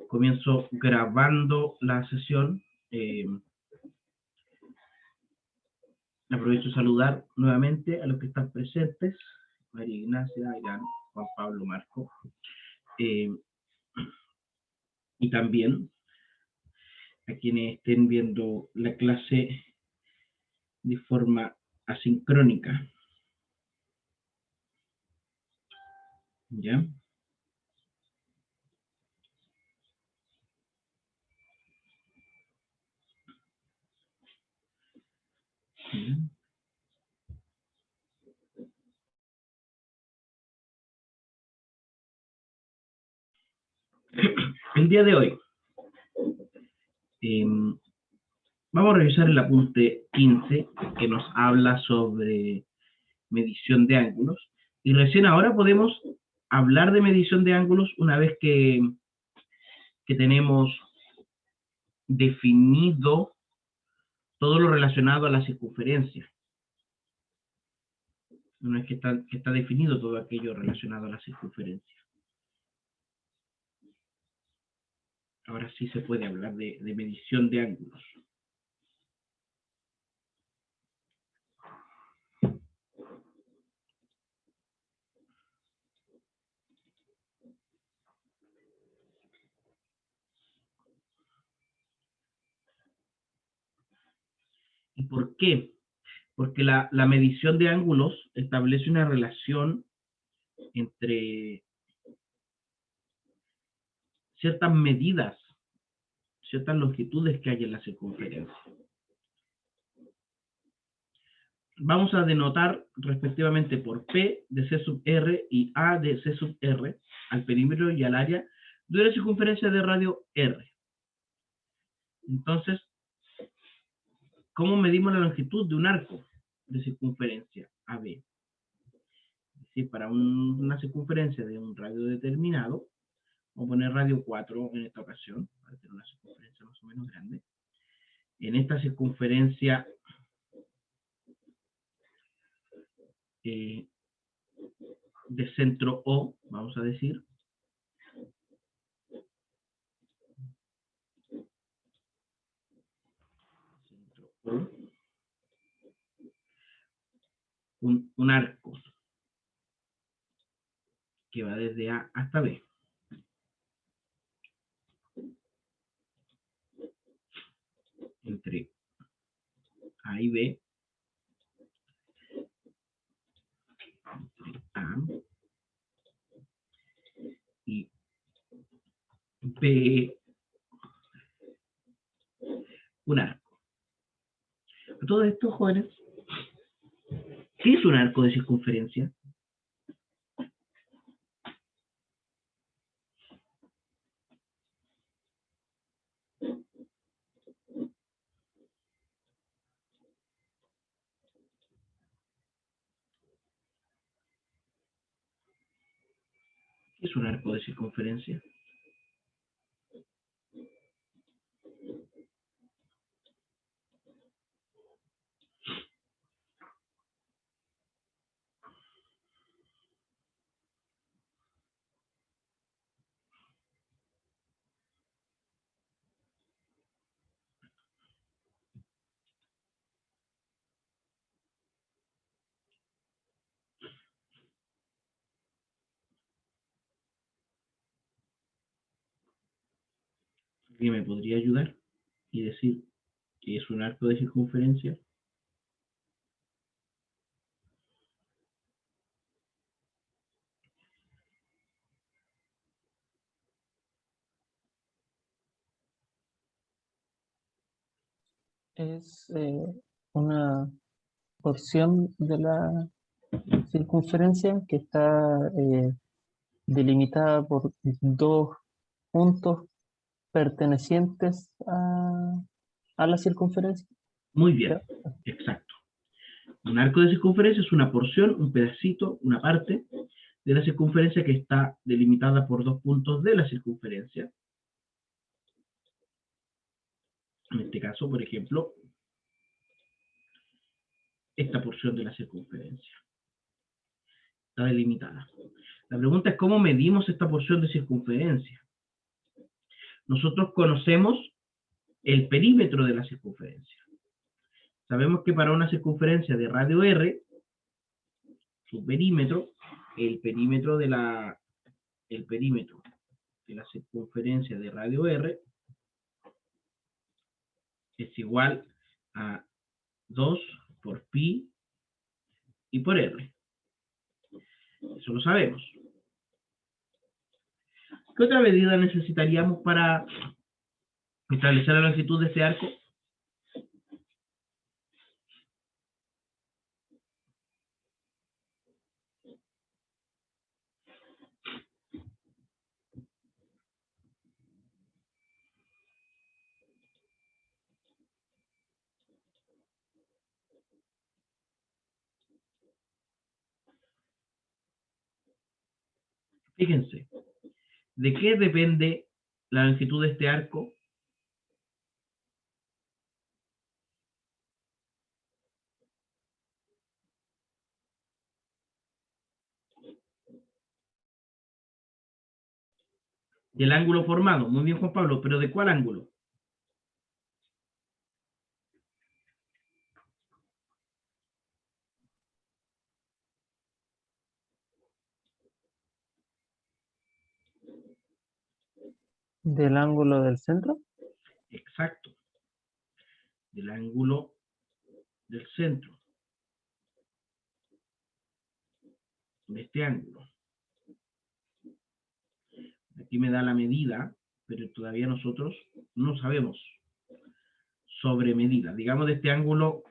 Comienzo grabando la sesión. Aprovecho de saludar nuevamente a los que están presentes. María Ignacia, Irán, Juan Pablo, Marco. Y también a quienes estén viendo la clase de forma asincrónica. ¿Ya? Bien. El día de hoy vamos a revisar el apunte 15 que nos habla sobre medición de ángulos. Y recién ahora podemos hablar de medición de ángulos una vez que tenemos definido todo lo relacionado a la circunferencia. Una vez que está definido todo aquello relacionado a la circunferencia. Ahora sí se puede hablar de medición de ángulos. ¿Y por qué? Porque la medición de ángulos establece una relación entre ciertas medidas, ciertas longitudes que hay en la circunferencia. Vamos a denotar respectivamente por P de C sub R y A de C sub R al perímetro y al área de una circunferencia de radio R. Entonces, ¿cómo medimos la longitud de un arco de circunferencia AB? Es decir, para una circunferencia de un radio determinado, vamos a poner radio 4 en esta ocasión, para tener una circunferencia más o menos grande. En esta circunferencia de centro O, vamos a decir, centro O, un arco que va desde A hasta B. Entre A y B, entre A y B, un arco. A todo esto, jóvenes, ¿qué es un arco de circunferencia? ¿Qué es un arco de circunferencia? ¿Alguien me podría ayudar y decir qué es un arco de circunferencia? Es una porción de la circunferencia que está delimitada por dos puntos pertenecientes a la circunferencia. Muy bien, ¿Ya? exacto. Un arco de circunferencia es una porción, un pedacito, una parte de la circunferencia que está delimitada por dos puntos de la circunferencia. En este caso, por ejemplo, esta porción de la circunferencia está delimitada. La pregunta es cómo medimos esta porción de circunferencia. nosotros conocemos el perímetro de la circunferencia. Sabemos que para una circunferencia de radio R, su perímetro, el perímetro de la circunferencia de radio R es igual a 2 por pi y por R. Eso lo sabemos. ¿Qué otra medida necesitaríamos para establecer la longitud de ese arco? Fíjense, ¿de qué depende la longitud de este arco? Del ángulo formado. Muy bien, Juan Pablo, pero ¿de cuál ángulo? ¿Del ángulo del centro? Exacto. Del ángulo del centro. De este ángulo. Aquí me da la medida, pero todavía nosotros no sabemos sobre medida. Digamos de este ángulo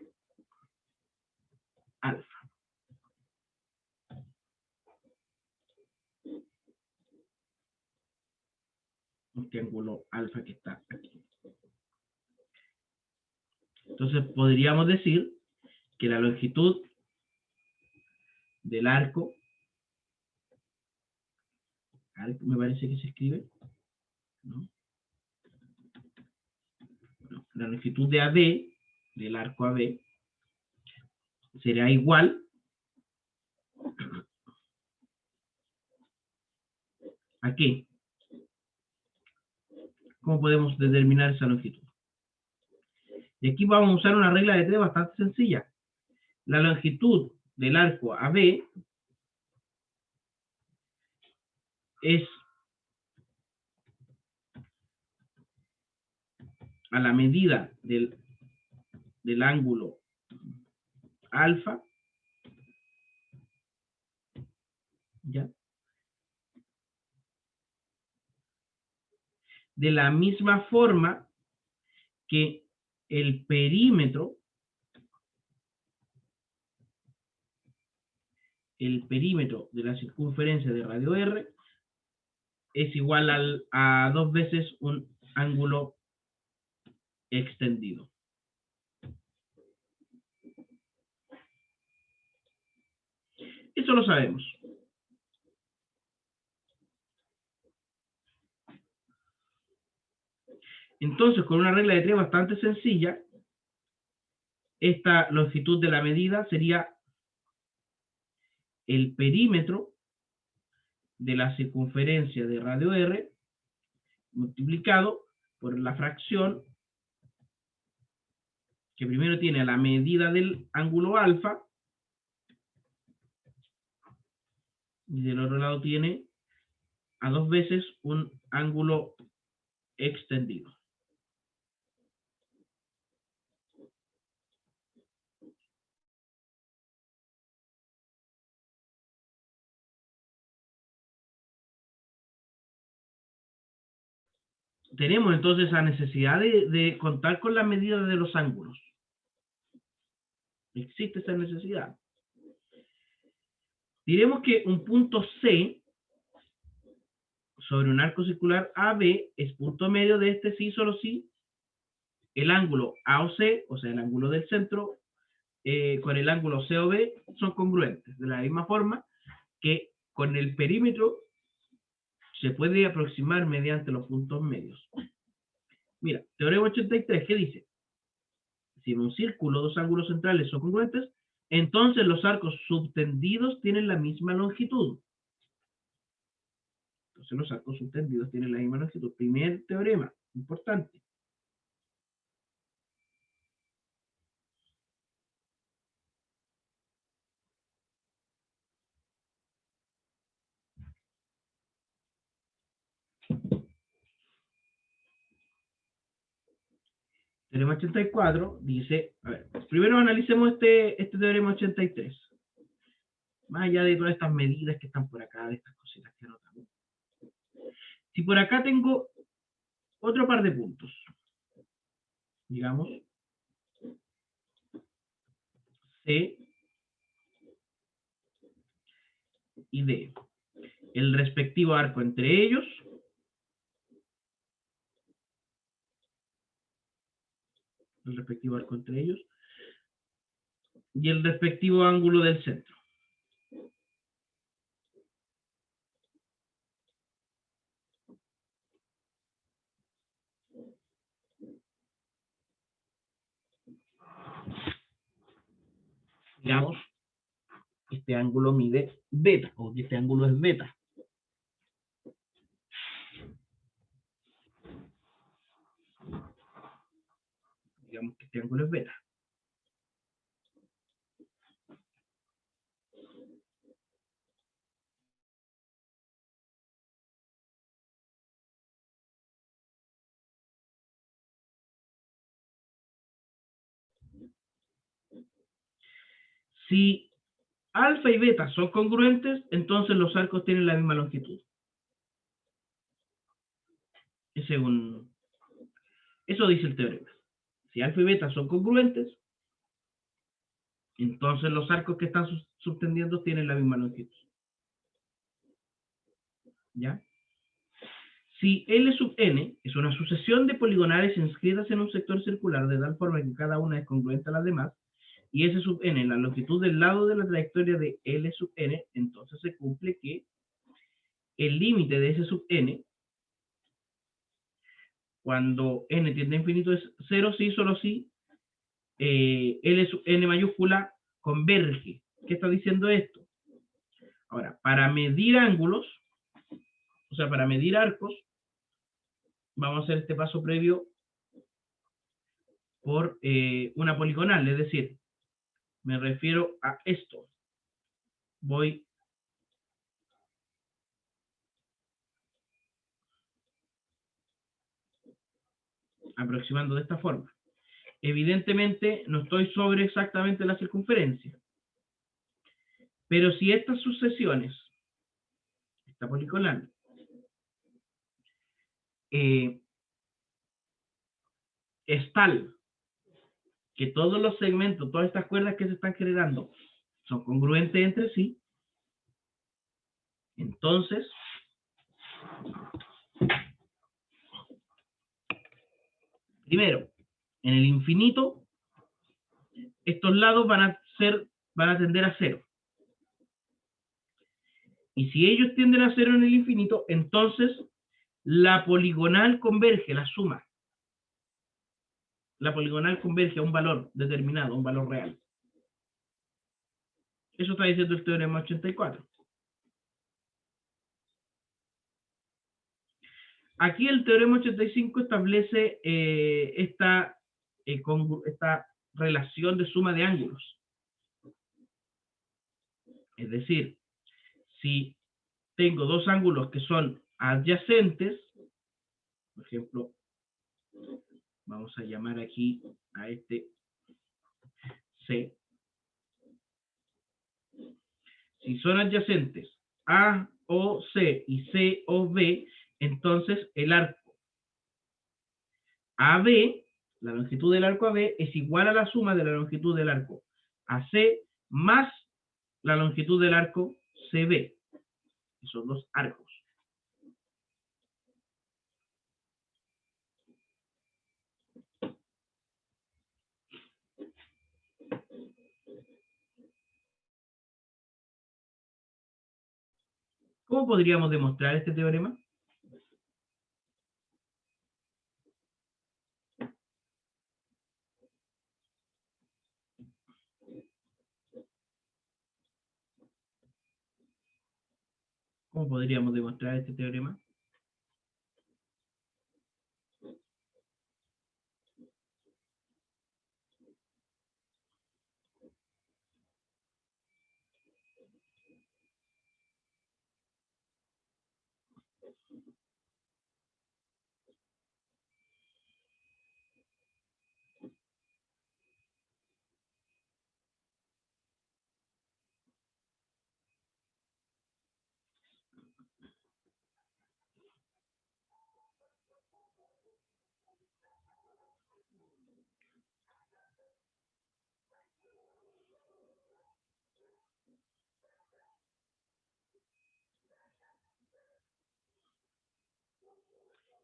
alfa. Este ángulo alfa que está aquí. Entonces podríamos decir que la longitud del arco, me parece que se escribe, ¿no? Bueno, la longitud de AB, del arco AB, será igual ¿a qué? ¿Cómo podemos determinar esa longitud? Y aquí vamos a usar una regla de 3 bastante sencilla. La longitud del arco AB es a la medida del ángulo alfa, ¿ya? De la misma forma que el perímetro de la circunferencia de radio R es igual a 2 veces un ángulo extendido. Eso lo sabemos. Entonces, con una regla de 3 bastante sencilla, esta longitud de la medida sería el perímetro de la circunferencia de radio R multiplicado por la fracción que primero tiene a la medida del ángulo alfa y del otro lado tiene a 2 veces un ángulo extendido. Tenemos entonces la necesidad de contar con la medida de los ángulos. Existe esa necesidad. Diremos que un punto C sobre un arco circular AB es punto medio de este sí, solo si el ángulo A o C, o sea, el ángulo del centro, con el ángulo C o B son congruentes. De la misma forma que con el perímetro se puede aproximar mediante los puntos medios. Mira, teorema 83, ¿qué dice? Si en un círculo dos ángulos centrales son congruentes, entonces los arcos subtendidos tienen la misma longitud. Entonces los arcos subtendidos tienen la misma longitud. Primer teorema, importante. Teorema 84 dice, a ver, primero analicemos este teorema 83. Más allá de todas estas medidas que están por acá, de estas cositas que anotamos. Si por acá tengo otro par de puntos, digamos, C y D, el respectivo arco entre ellos, y el respectivo ángulo del centro. Digamos, este ángulo mide beta, o que este ángulo es beta. Digamos que este ángulo es beta. Si alfa y beta son congruentes, entonces los arcos tienen la misma longitud. Eso dice el teorema. Si alfa y beta son congruentes, entonces los arcos que están subtendiendo tienen la misma longitud. ¿Ya? Si L sub n es una sucesión de poligonales inscritas en un sector circular de tal forma que cada una es congruente a las demás, y S sub n la longitud del lado de la trayectoria de L sub n, entonces se cumple que el límite de S sub n, cuando n tiende a infinito, es 0 si, solo si L sub n mayúscula converge. ¿Qué está diciendo esto? Ahora, para medir ángulos, o sea, para medir arcos, vamos a hacer este paso previo por una poligonal, es decir, me refiero a esto. Voy aproximando de esta forma. Evidentemente no estoy sobre exactamente la circunferencia, pero si estas sucesiones, esta poligonal, es tal que todos los segmentos, todas estas cuerdas que se están generando son congruentes entre sí, entonces primero, en el infinito, estos lados van a tender a cero. Y si ellos tienden a cero en el infinito, entonces la poligonal converge, la suma. La poligonal converge a un valor determinado, un valor real. Eso está diciendo el teorema 84. Aquí el teorema 85 establece esta relación de suma de ángulos. Es decir, si tengo dos ángulos que son adyacentes, por ejemplo, vamos a llamar aquí a este C. Si son adyacentes A o C y C o B, entonces el arco AB, la longitud del arco AB, es igual a la suma de la longitud del arco AC más la longitud del arco CB. Que son los arcos. ¿Cómo podríamos demostrar este teorema? ¿Cómo podríamos demostrar este teorema?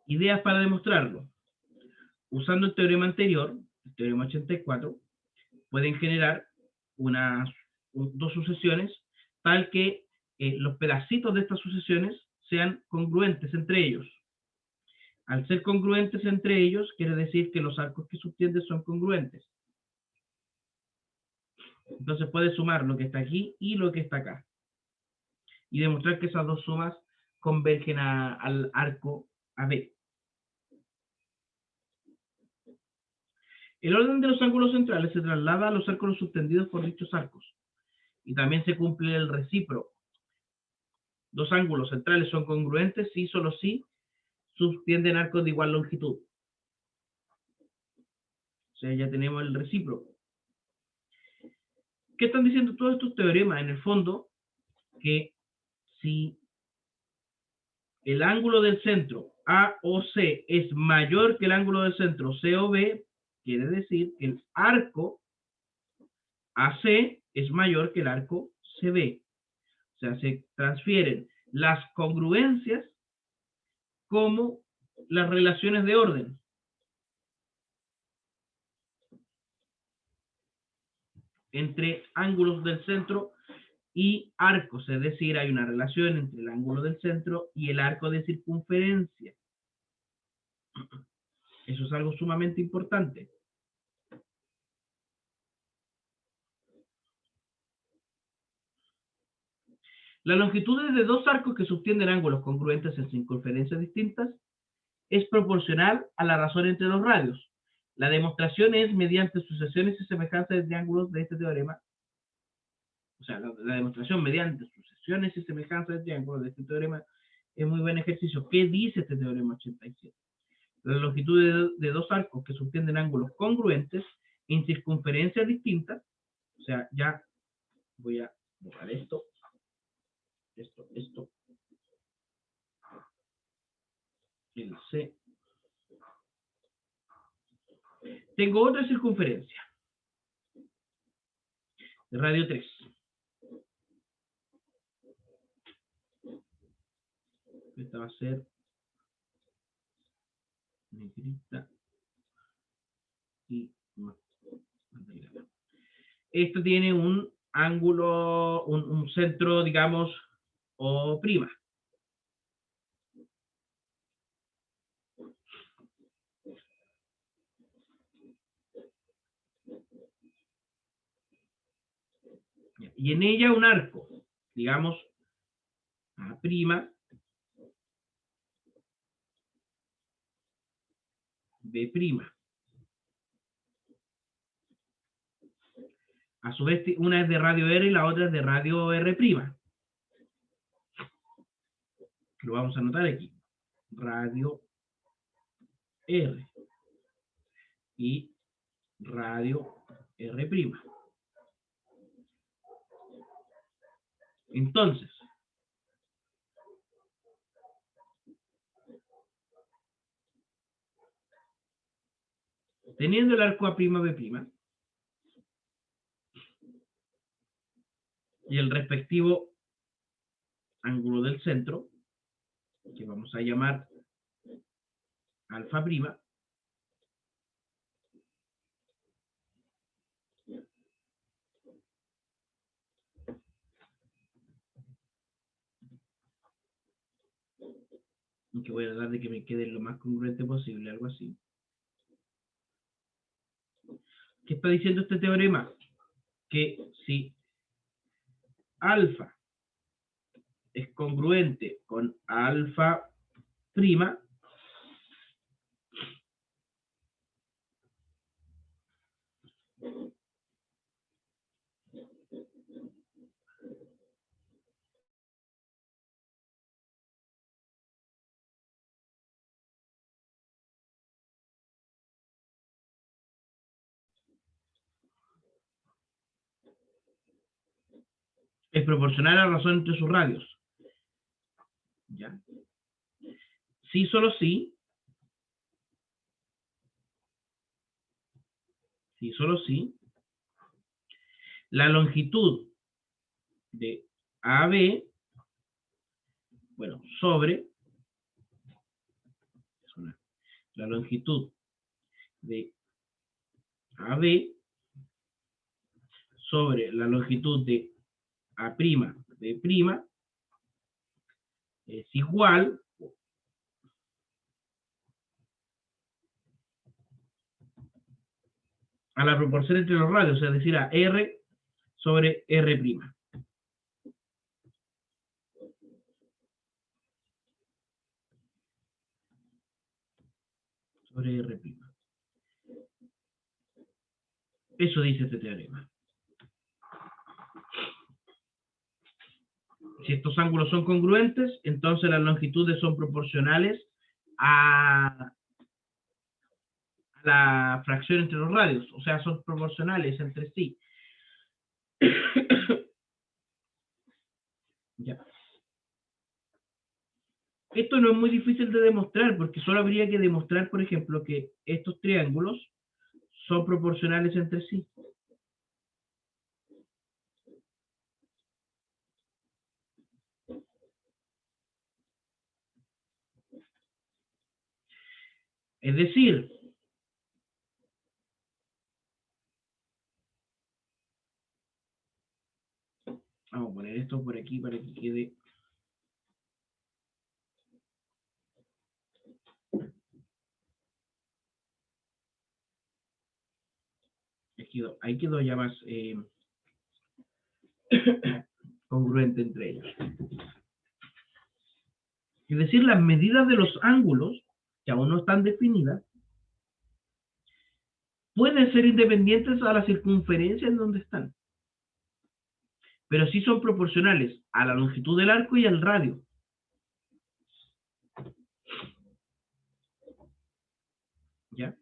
Ideas para demostrarlo. Usando el teorema anterior, el teorema 84, pueden generar dos sucesiones tal que los pedacitos de estas sucesiones sean congruentes entre ellos. Al ser congruentes entre ellos, quiere decir que los arcos que subtienden son congruentes. Entonces puede sumar lo que está aquí y lo que está acá. Y demostrar que esas dos sumas convergen al arco AB. El orden de los ángulos centrales se traslada a los ángulos subtendidos por dichos arcos. Y también se cumple el recíproco. Dos ángulos centrales son congruentes si solo si subtienden arcos de igual longitud. O sea, ya tenemos el recíproco. ¿Qué están diciendo todos estos teoremas? En el fondo, que si el ángulo del centro A o C es mayor que el ángulo del centro C o B, quiere decir que el arco AC es mayor que el arco CB. O sea, se transfieren las congruencias como las relaciones de orden. Entre ángulos del centro y arcos, es decir, hay una relación entre el ángulo del centro y el arco de circunferencia. Eso es algo sumamente importante. La longitud de dos arcos que subtienden ángulos congruentes en circunferencias distintas es proporcional a la razón entre los radios. La demostración es mediante sucesiones y semejanzas de ángulos de este teorema. O sea, la demostración mediante sucesiones y semejanzas de triángulos de este teorema es muy buen ejercicio. ¿Qué dice este teorema 87? La longitud de dos arcos que subtienden ángulos congruentes en circunferencias distintas. O sea, ya voy a borrar esto. Esto. El C. Tengo otra circunferencia. De radio 3. Esta va a ser negrita y más delgada. Esto tiene un ángulo, un centro, digamos, O'. Y en ella un arco, digamos, A', B'. A su vez, una es de radio R y la otra es de radio R'. Lo vamos a anotar aquí. Radio R y radio R'. Entonces, teniendo el arco A'B' y el respectivo ángulo del centro, que vamos a llamar alfa', y que voy a tratar de que me quede lo más congruente posible, algo así. ¿Qué está diciendo este teorema? Que si alfa es congruente con alfa prima, es proporcional a la razón entre sus radios. ¿Ya? Sí, solo sí. Sí, solo sí. La longitud de AB, bueno, sobre la longitud de AB sobre la longitud de A' B' es igual a la proporción entre los radios, es decir, a R sobre R'. Sobre R'. Eso dice este teorema. Si estos ángulos son congruentes, entonces las longitudes son proporcionales a la fracción entre los radios, o sea, son proporcionales entre sí. Ya. Esto no es muy difícil de demostrar, porque solo habría que demostrar, por ejemplo, que estos triángulos son proporcionales entre sí. Es decir, vamos a poner esto por aquí para que quede. Ahí quedó ya más congruente entre ellos. Es decir, las medidas de los ángulos, que aún no están definidas, pueden ser independientes a la circunferencia en donde están, pero sí son proporcionales a la longitud del arco y al radio. ¿Ya?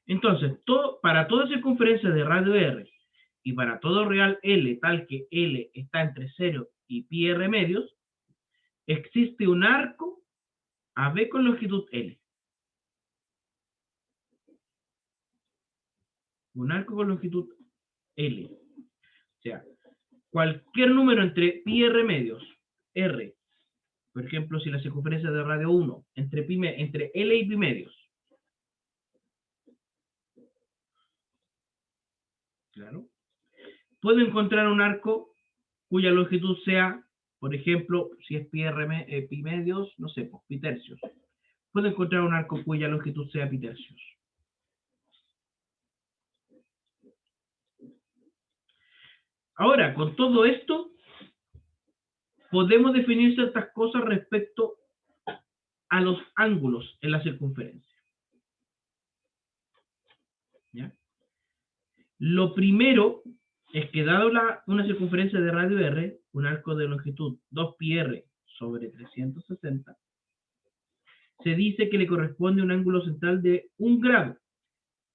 Entonces, para toda circunferencia de radio R y para todo real L, tal que L está entre 0 y pi r medios, existe un arco AB con longitud L. Un arco con longitud L. O sea, cualquier número entre pi r medios, R, por ejemplo, si la circunferencia de radio 1, entre L y pi medios, claro, puedo encontrar un arco cuya longitud sea, por ejemplo, si es pi medios, no sé, pues pi tercios. Puedo encontrar un arco cuya longitud sea pi tercios. Ahora, con todo esto, podemos definir ciertas cosas respecto a los ángulos en la circunferencia. ¿Ya? Lo primero es que dado una circunferencia de radio R, un arco de longitud 2πr sobre 360, se dice que le corresponde un ángulo central de 1 grado,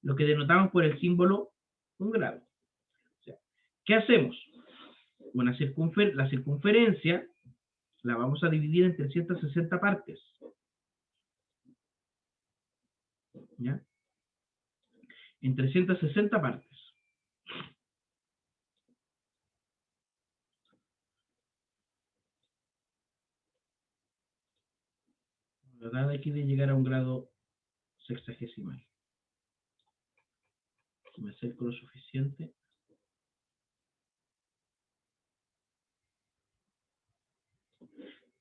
lo que denotamos por el símbolo 1 grado. O sea, ¿qué hacemos? La circunferencia la vamos a dividir en 360 partes. ¿Ya? En 360 partes. Tratar de aquí de llegar a un grado sexagesimal. Si me acerco lo suficiente.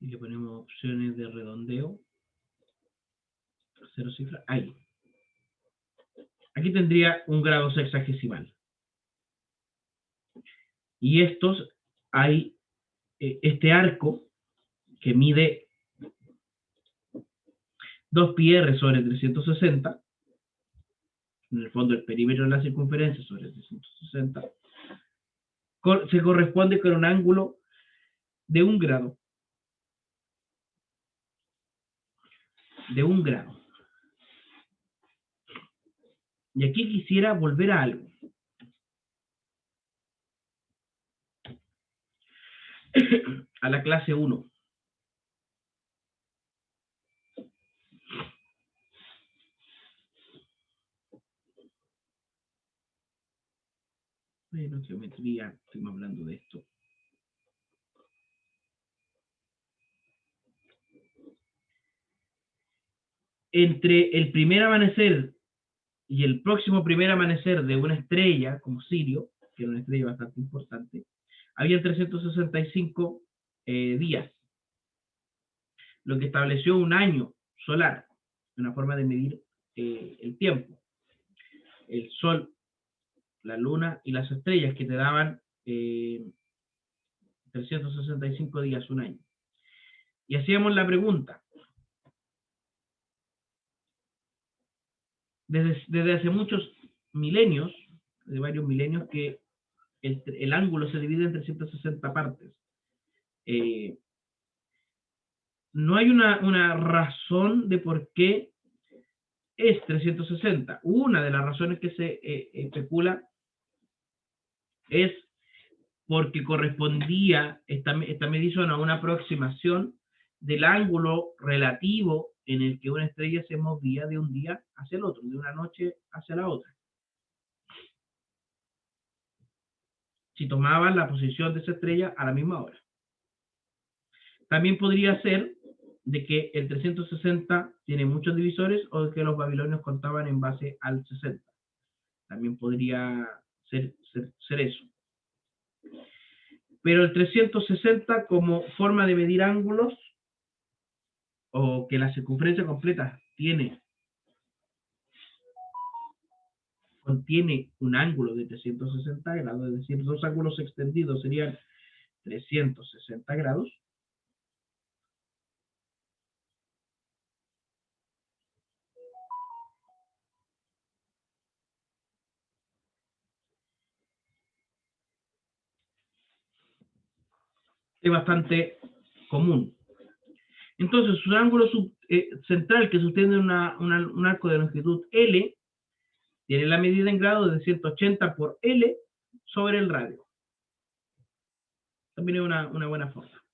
Y le ponemos opciones de redondeo. 0 cifra. Ahí. Aquí tendría un grado sexagesimal. Y estos hay este arco que mide 2πr sobre 360, en el fondo el perímetro de la circunferencia sobre 360, se corresponde con un ángulo de 1 grado. De 1 grado. Y aquí quisiera volver a algo. A la clase 1. Bueno, geometría, estuvimos hablando de esto. Entre el primer amanecer y el próximo primer amanecer de una estrella, como Sirio, que era una estrella bastante importante, había 365 días, lo que estableció un año solar, una forma de medir el tiempo. El Sol, la Luna y las estrellas que te daban 365 días, un año. Y hacíamos la pregunta, desde hace muchos milenios, de varios milenios, que el ángulo se divide en 360 partes. No hay una razón de por qué es 360. Una de las razones que se especula es porque correspondía esta medición a una aproximación del ángulo relativo en el que una estrella se movía de un día hacia el otro, de una noche hacia la otra. Si tomaban la posición de esa estrella a la misma hora. También podría ser de que el 360 tiene muchos divisores o de que los babilonios contaban en base al 60. También podría ser eso. Pero el 360 como forma de medir ángulos, o que la circunferencia completa contiene un ángulo de 360 grados, es decir, dos ángulos extendidos serían 360 grados. Es bastante común. Entonces, su ángulo central que sostiene un arco de longitud L tiene la medida en grados de 180 por L sobre el radio. También es una buena forma.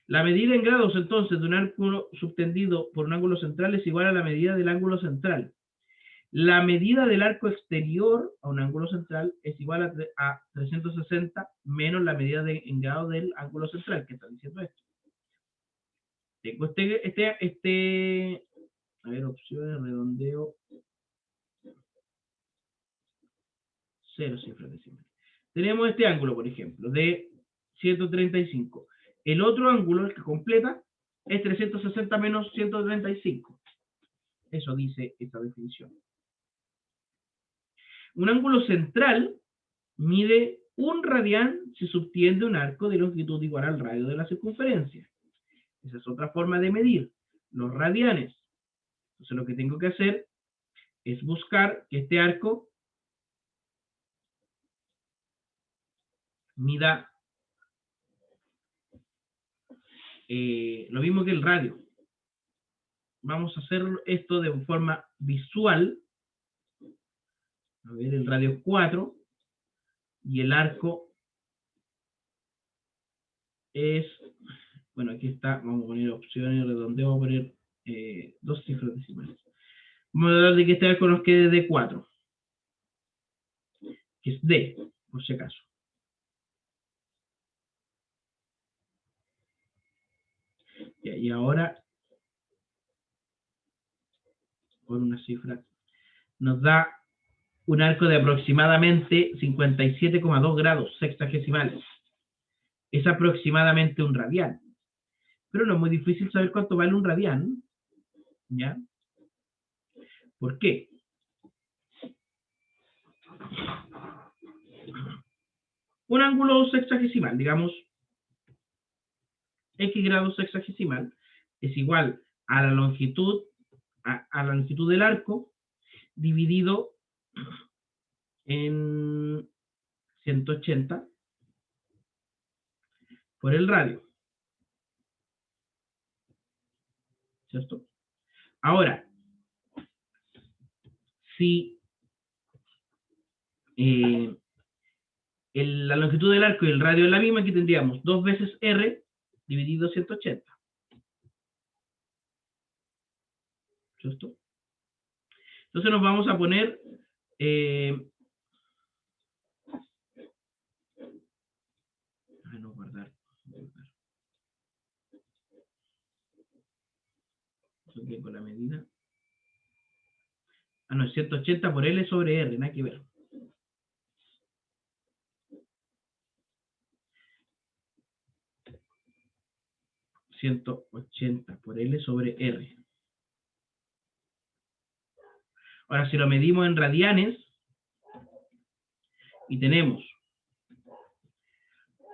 La medida en grados, entonces, de un arco subtendido por un ángulo central es igual a la medida del ángulo central. La medida del arco exterior a un ángulo central es igual a 360 menos la medida en grados del ángulo central, que está diciendo esto. Tengo a ver, opciones, redondeo, 0 cifras decimales. Tenemos este ángulo, por ejemplo, de 135. El otro ángulo, el que completa, es 360 menos 135. Eso dice esta definición. Un ángulo central mide 1 radián si subtiende un arco de longitud igual al radio de la circunferencia. Esa es otra forma de medir los radianes. Entonces lo que tengo que hacer es buscar que este arco mida lo mismo que el radio. Vamos a hacer esto de forma visual. A ver, el radio es 4 y el arco es, bueno, aquí está, vamos a poner opciones, redondeo, vamos a poner 2 cifras decimales. Vamos a dar de que este arco nos quede de 4, que es D, por si acaso. Y ahora, por una cifra, nos da un arco de aproximadamente 57,2 grados sexagesimales. Es aproximadamente un radián. Pero no es muy difícil saber cuánto vale un radián. ¿Ya? ¿Por qué? un ángulo sexagesimal, digamos, x grados sexagesimal, es igual a la longitud, a la longitud del arco, dividido en 180 por el radio. ¿Cierto? Ahora, si la longitud del arco y el radio es la misma, aquí tendríamos 2 veces R dividido 180. ¿Cierto? Entonces nos vamos a poner no, guardar. Aquí con la medida. No, es 180 por L sobre R, nada que ver. ...180 por L sobre R. Ahora, si lo medimos en radianes, y tenemos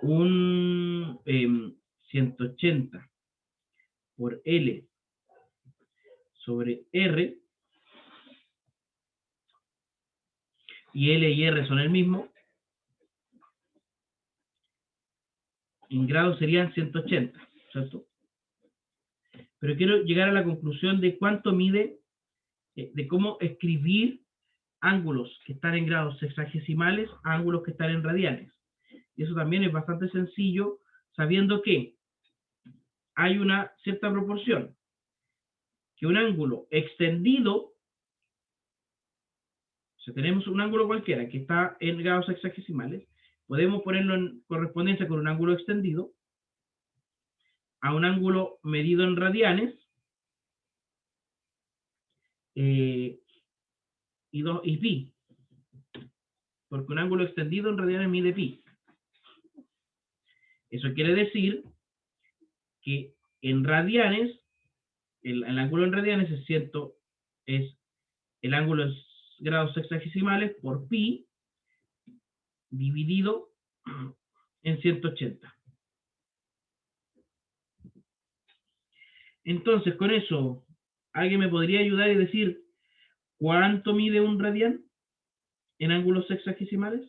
un 180 por L sobre R, y L y R son el mismo, en grados serían 180, ¿cierto? Pero quiero llegar a la conclusión de cuánto mide, de cómo escribir ángulos que están en grados sexagesimales a ángulos que están en radianes. Y eso también es bastante sencillo, sabiendo que hay una cierta proporción, que un ángulo extendido, o sea, tenemos un ángulo cualquiera que está en grados sexagesimales, podemos ponerlo en correspondencia con un ángulo extendido a un ángulo medido en radianes, y pi, porque un ángulo extendido en radianes mide pi. Eso quiere decir que en radianes, el ángulo en radianes es el ángulo en grados sexagesimales por pi dividido en 180. Entonces, con eso, ¿alguien me podría ayudar y decir cuánto mide un radián en ángulos sexagesimales?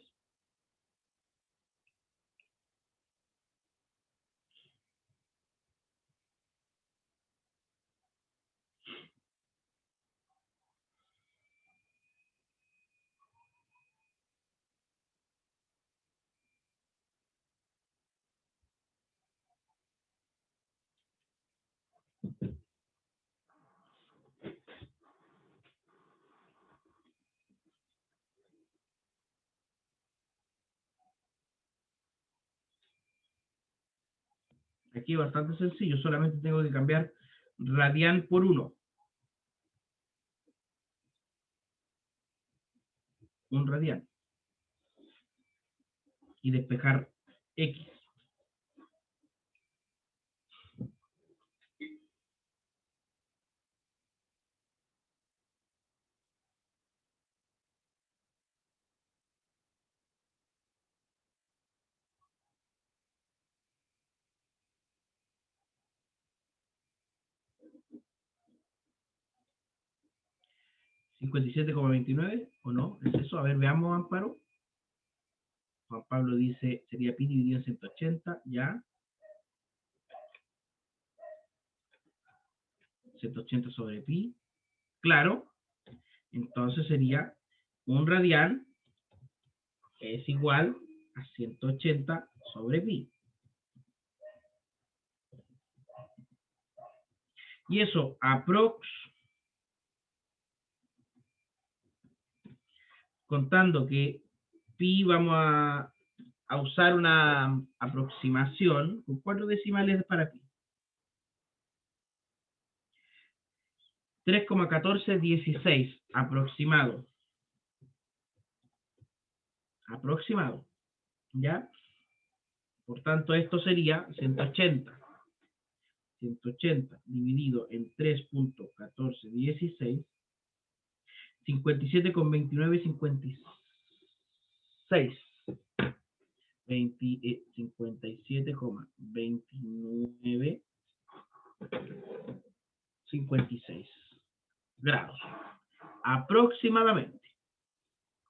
Aquí es bastante sencillo, solamente tengo que cambiar radián por 1. Un radián. Y despejar X. ¿57,29 o no? ¿Es eso? A ver, veamos, Amparo. Juan Pablo dice, sería pi dividido en 180, ya. 180 sobre pi. Claro. Entonces sería un radián es igual a 180 sobre pi. Y eso, aprox, contando que pi vamos a usar una aproximación con 4 decimales para pi. 3,1416 aproximado. Aproximado. ¿Ya? Por tanto, esto sería 180. 180 dividido en 3,1416, 57,2956. 57,2956 grados. Aproximadamente.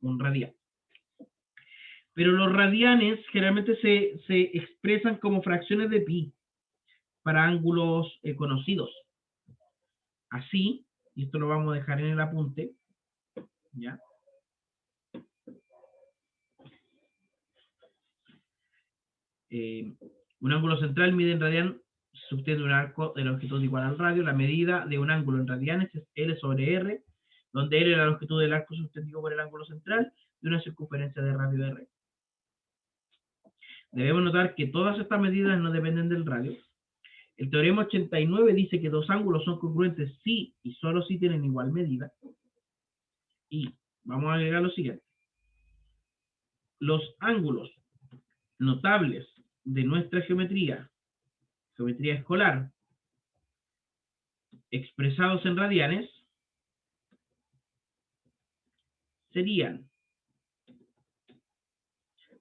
Un radian. Pero los radianes generalmente se expresan como fracciones de pi para ángulos conocidos. Así, y esto lo vamos a dejar en el apunte, ¿ya? Un ángulo central mide en radian, se obtiene un arco de longitud igual al radio. La medida de un ángulo en radianes es L sobre R, donde R es la longitud del arco sostenido por el ángulo central de una circunferencia de radio R. Debemos notar que todas estas medidas no dependen del radio. El teorema 89 dice que dos ángulos son congruentes si y solo si tienen igual medida. Y vamos a agregar lo siguiente. Los ángulos notables de nuestra geometría escolar, expresados en radianes, serían,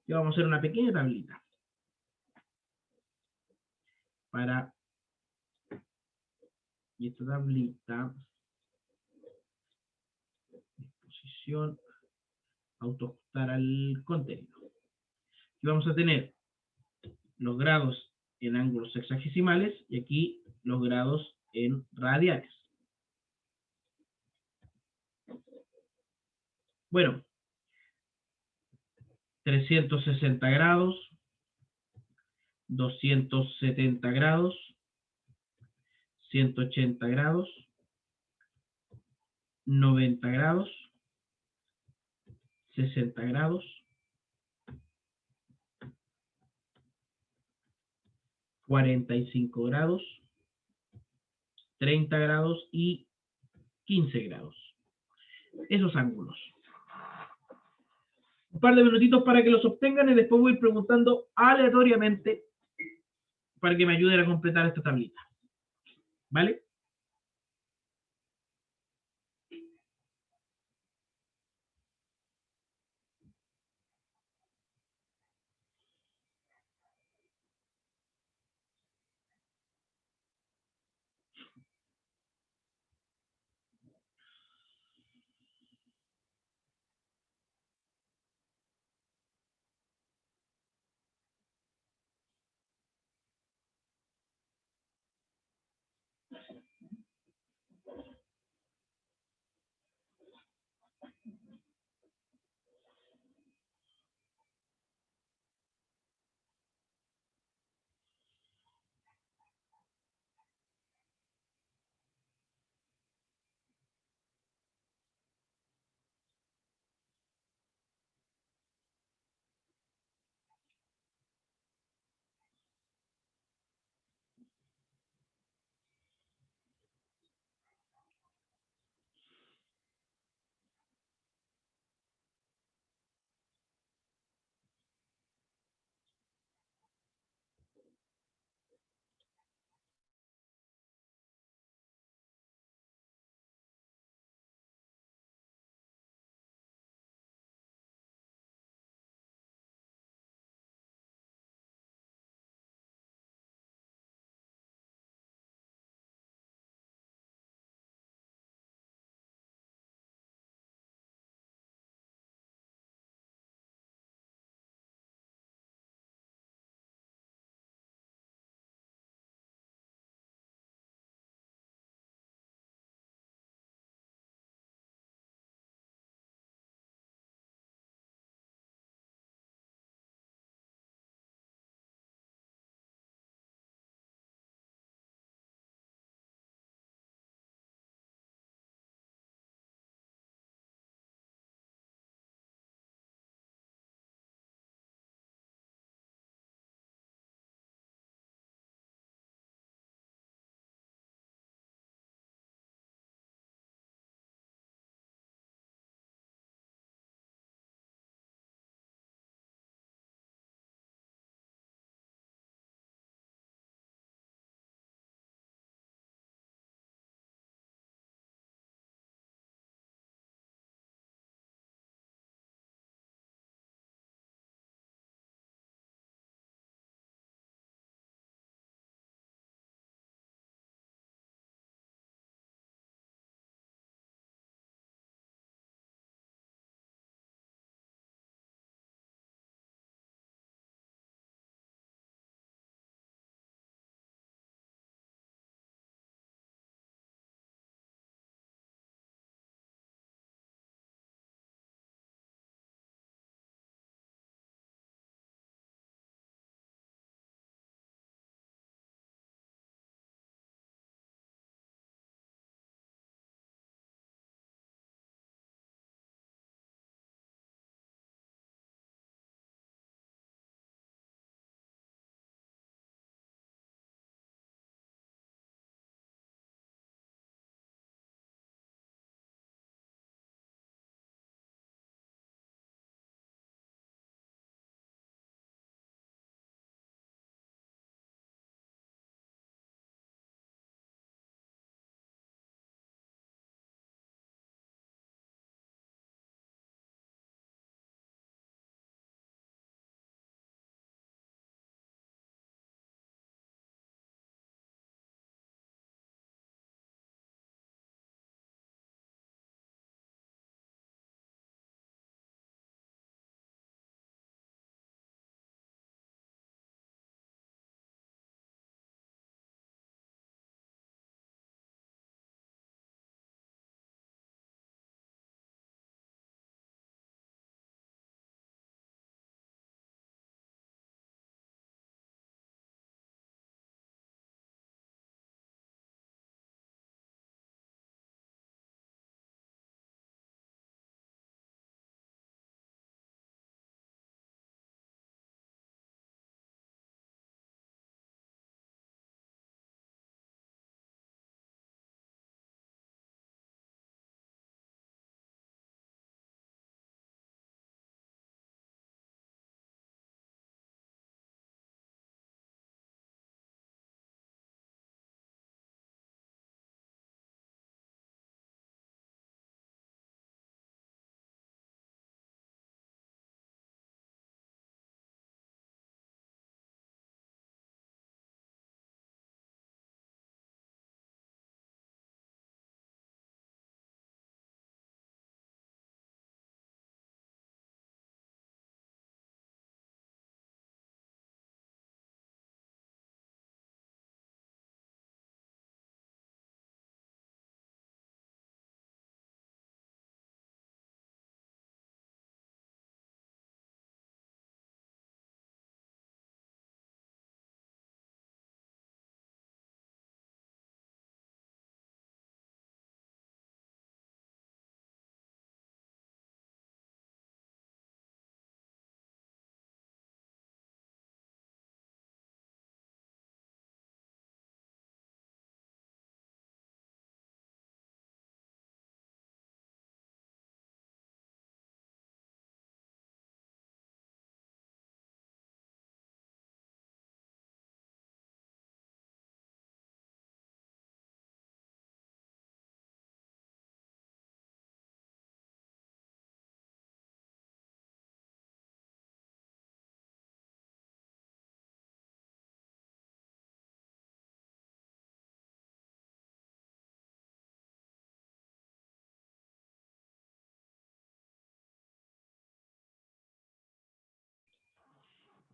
y vamos a hacer una pequeña tablita para, y esta tablita, disposición, autoajustar al contenido. Y vamos a tener los grados en ángulos sexagesimales y aquí los grados en radianes. Bueno, 360 grados, 270 grados, 180 grados, 90 grados, 60 grados, 45 grados, 30 grados y 15 grados. Esos ángulos. Un par de minutitos para que los obtengan y después voy a ir preguntando aleatoriamente para que me ayuden a completar esta tablita. ¿Vale?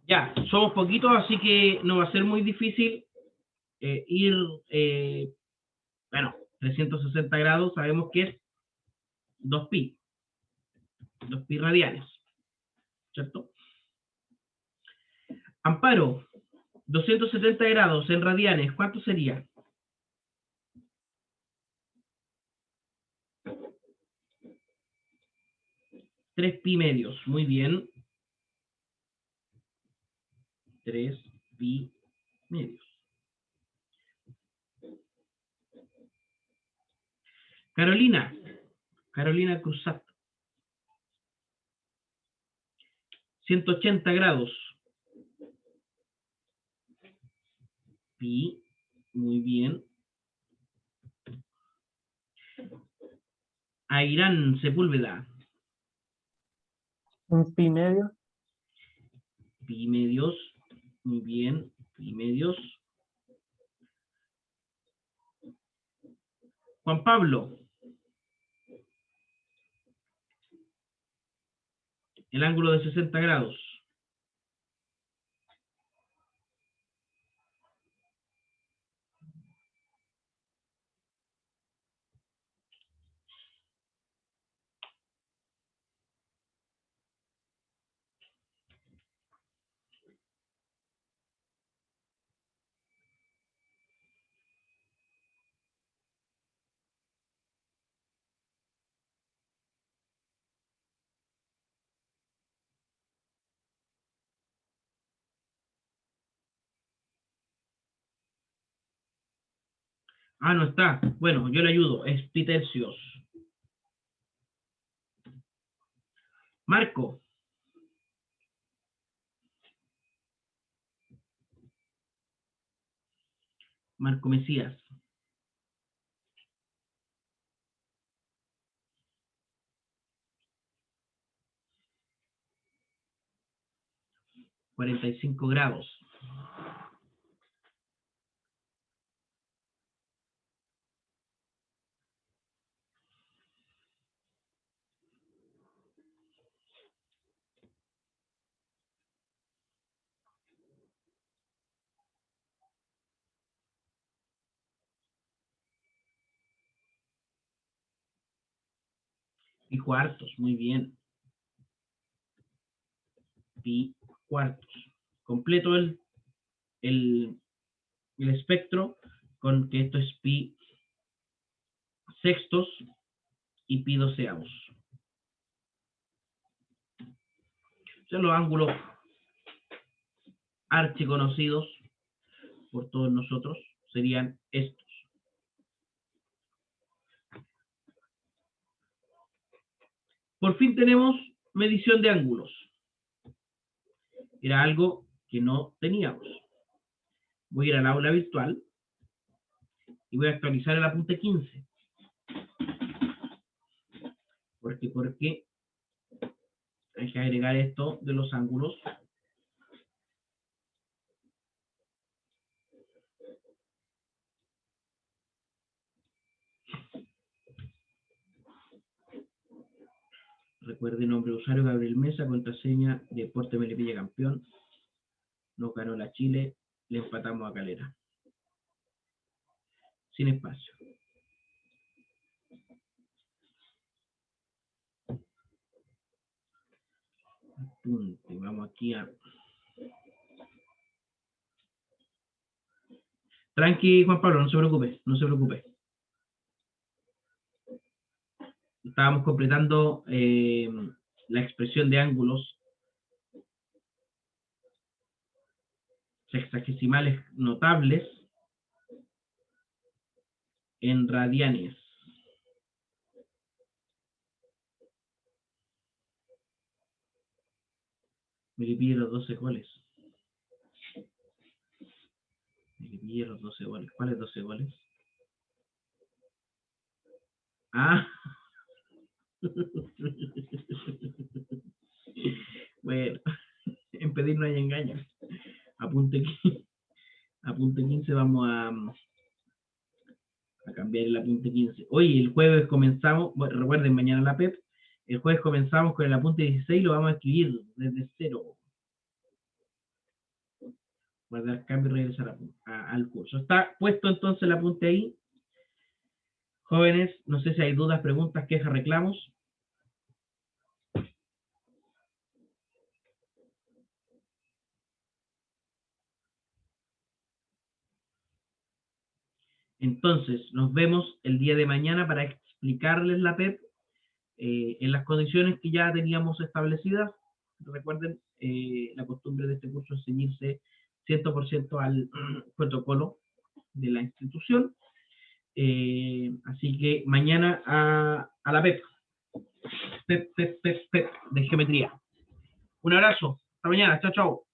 Ya, somos poquitos, así que no va a ser muy difícil ir, bueno, 360 grados, sabemos que es 2pi radianes, ¿cierto? Amparo, 270 grados en radianes, ¿cuánto sería? 3pi medios, muy bien. 3pi medios. Carolina Cruzat, 180 grados. Pi, muy bien. Airán Sepúlveda, 1 pi medio. pi medios, muy bien, pi medios. Juan Pablo, el ángulo de 60 grados. Ah, no está. Bueno, yo le ayudo. Es pi tercios. Marco. Marco Mesías. 45 grados. Pi cuartos, muy bien. Pi cuartos. Completo el espectro con que esto es pi sextos y pi doceavos. Son los ángulos archiconocidos por todos nosotros, serían estos. Por fin tenemos medición de ángulos. Era algo que no teníamos. Voy a ir al aula virtual y voy a actualizar el apunte 15. Porque hay que agregar esto de los ángulos. Recuerde nombre de usuario Gabriel Mesa, contraseña Deporte Melipilla campeón. Nos ganó la Chile, le empatamos a Calera. Sin espacio. Apunte, vamos aquí a... Tranqui, Juan Pablo, no se preocupe, no se preocupe. Estábamos completando la expresión de ángulos sexagesimales notables en radianes. Me le pide los 12 goles. Me le pide los 12 goles. ¿Cuáles 12 goles? Ah. Bueno, en pedir no hay engaño. Apunte 15, vamos a cambiar el apunte 15. Hoy, el jueves comenzamos, bueno, recuerden, mañana la PEP, el jueves comenzamos con el apunte 16, lo vamos a escribir desde cero. guardar cambio y regresar al curso. Está puesto entonces el apunte ahí. Jóvenes, no sé si hay dudas, preguntas, quejas, reclamos. Entonces, nos vemos el día de mañana para explicarles la PEP en las condiciones que ya teníamos establecidas. Recuerden, la costumbre de este curso es ceñirse 100% al protocolo de la institución. Así que mañana a la PEP. PEP de geometría. Un abrazo. Hasta mañana. Chao, chao.